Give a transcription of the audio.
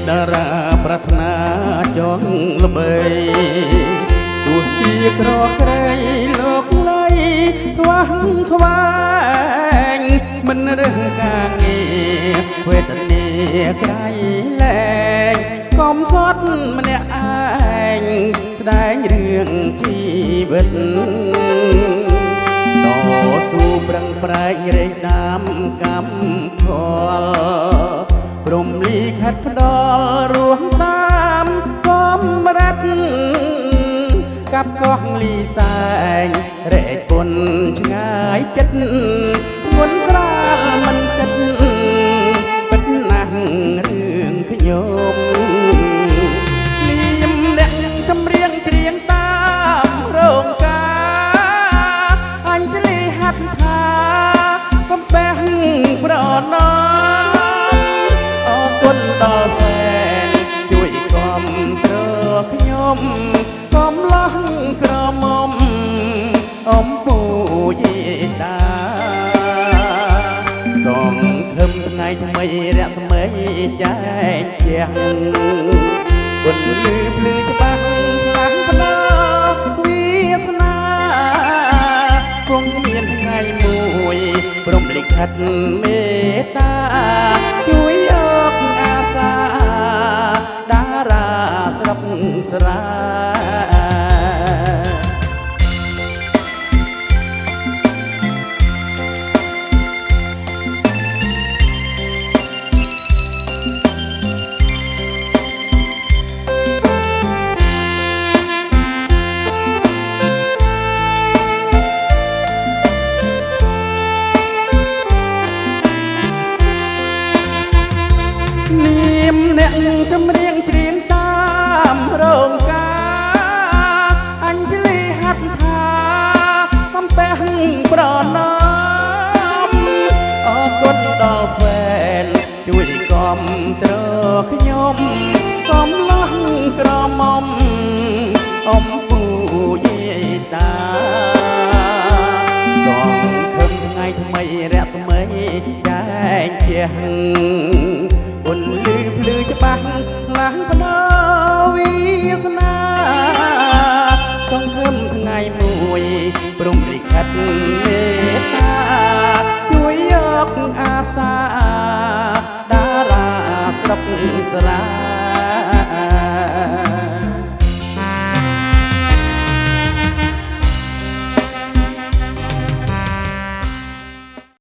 តារាប្រាថ្នាចង់ល្បីទោះជាក្រក្រៃលោកលៃស្វាងស្វាញមិនរើសការងារវេទនាក្រៃលែងកុំសត់ម្នាក់ឯងស្ដែងរឿងជីវិតតស៊ូប្រឹងប្រែងរែងដាំកម្មផលព្រមលីខិតផ្ដល់រស់តាមកំរិតកាប់កោះលីសែងរែកពុនឆ្ងាយចិត្តមុនស្រាលមិនគិតពិតណាស់រឿងខ្ញុំនាមអ្នកចម្រៀងច្រៀងតាមរោងការអញធ្លីហាត់ថាកំពះប្រណោអរគុណដល់แฟนជួយគាំទ្រខ្ញុំកំឡោះក្រមុំអំពូយេតាកងខឹមថ្ងៃថ្មីរស្មីចែកជាងគុណលឺភ្លឺច្បាស់ខ្លាំងផ្ដោវាសនាគង់មានថ្ងៃមួយព្រមលិខិតមេត្តាជួយអកអាសាតារាស្រុកស្រានាមអ្នកចម្រៀងច្រៀងតាមរោងការអញ្ជលីហាត់ថាកំពះប្រណោមអរគុណដល់แฟนជួយគាំទ្រខ្ញុំកំឡោះក្រមុំ